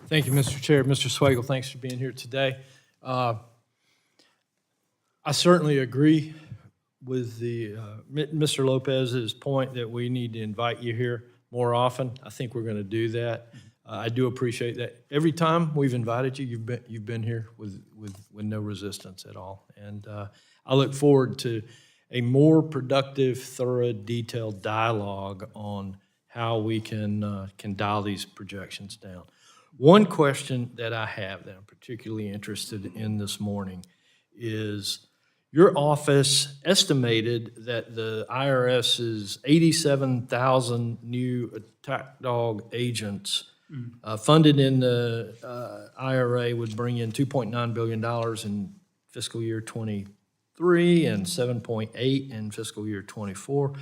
Thank you, Mr. Chair. Mr. Swagel, thanks for being here today. I certainly agree with Mr. Lopez's point that we need to invite you here more often. I think we're going to do that. I do appreciate that. Every time we've invited you, you've been here with no resistance at all. And I look forward to a more productive, thorough, detailed dialogue on how we can dial these projections down. One question that I have that I'm particularly interested in this morning is your office estimated that the IRS's 87,000 new attack dog agents funded in the IRA would bring in $2.9 billion in fiscal year 23 and 7.8 in fiscal year 24.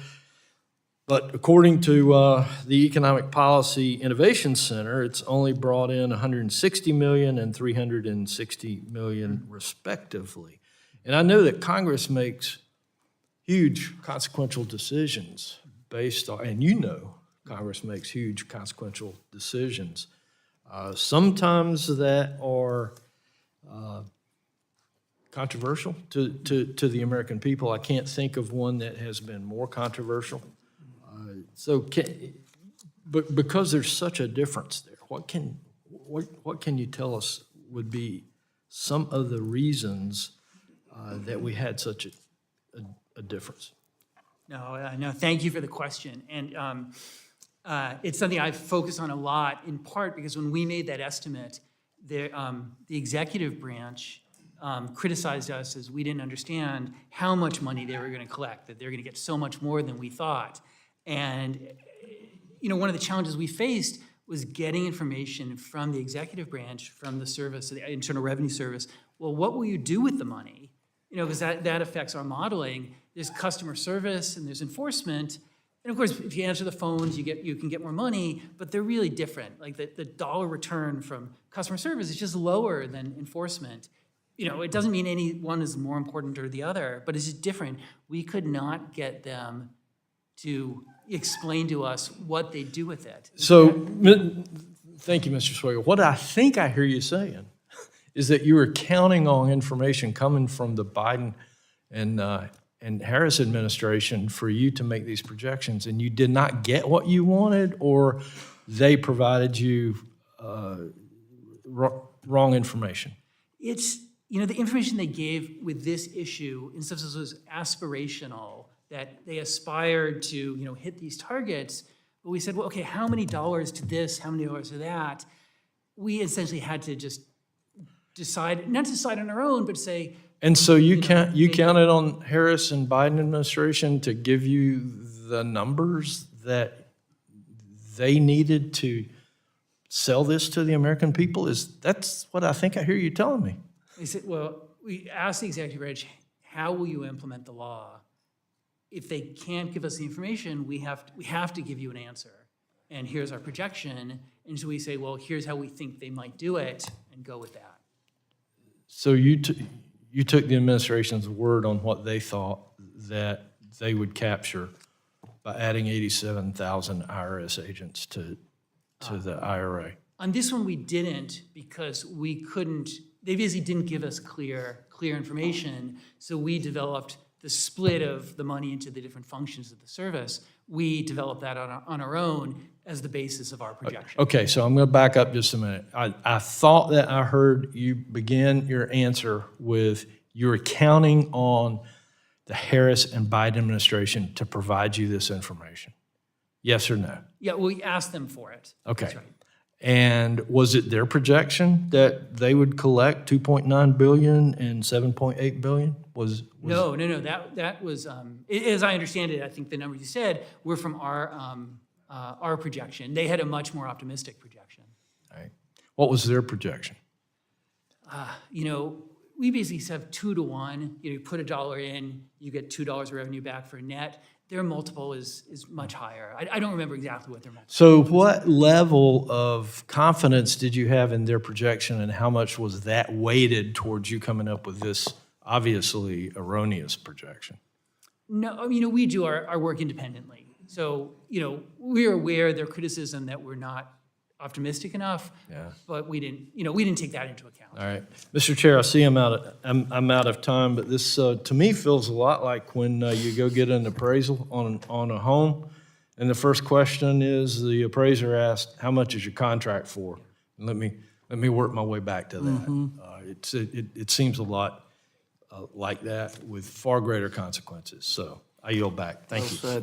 But according to the Economic Policy Innovation Center, it's only brought in $160 million and $360 million respectively. And I know that Congress makes huge consequential decisions based on, and you know Congress makes huge consequential decisions. Sometimes that are controversial to the American people. I can't think of one that has been more controversial. But because there's such a difference there, what can you tell us would be some of the that we had such a difference? No, thank you for the question. And it's something I've focused on a lot, in part because when we made that estimate, the executive branch criticized us as we didn't understand how much money they were going to collect, that they were going to get so much more than we thought. And one of the challenges we faced was getting information from the executive branch, from the service, the Internal Revenue Service. Well, what will you do with the money? Because that affects our modeling. There's customer service and there's enforcement. And of course, if you answer the phones, you can get more money, but they're really different. Like the dollar return from customer service is just lower than enforcement. It doesn't mean any one is more important or the other, but it's just different. We could not get them to explain to us what they do with it. So, thank you, Mr. Swagel. What I think I hear you saying is that you were counting on information coming from the Biden and Harris administration for you to make these projections, and you did not get what you wanted, or they provided you wrong information? It's, the information they gave with this issue, in some sense, was aspirational, that they aspired to, hit these targets. But we said, well, okay, how many dollars to this, how many dollars to that? We essentially had to just decide, not decide on our own, but say. And so you counted on Harris and Biden administration to give you the numbers that they needed to sell this to the American people? That's what I think I hear you telling me. They said, well, we asked the executive branch, how will you implement the law? If they can't give us the information, we have to give you an answer. And here's our projection. And so we say, well, here's how we think they might do it, and go with that. So you took the administration's word on what they thought that they would capture by adding 87,000 IRS agents to the IRA. On this one, we didn't, because we couldn't. They basically didn't give us clear information. So we developed the split of the money into the different functions of the service. We developed that on our own as the basis of our projection. Okay, so I'm going to back up just a minute. I thought that I heard you begin your answer with you were counting on the Harris and Biden administration to provide you this information. Yes or no? Yeah, we asked them for it. Okay. That's right. And was it their projection that they would collect $2.9 billion and $7.8 billion? No. That was, as I understand it, I think the numbers you said were from our projection. They had a much more optimistic projection. All right. What was their projection? We basically have 2 to 1. You put $1 in, you get $2 of revenue back for net. Their multiple is much higher. I don't remember exactly what their multiple was. So what level of confidence did you have in their projection, and how much was that weighted towards you coming up with this obviously erroneous projection? No, we do our work independently. So, we're aware of their criticism that we're not optimistic enough. Yeah. But we didn't take that into account. All right. Mr. Chair, I see I'm out of time, but this, to me, feels a lot like when you go get an appraisal on a home, and the first question is, the appraiser asked, how much is your contract for? And let me work my way back to that. It seems a lot like that with far greater consequences. So I yield back. Thank you. Well said.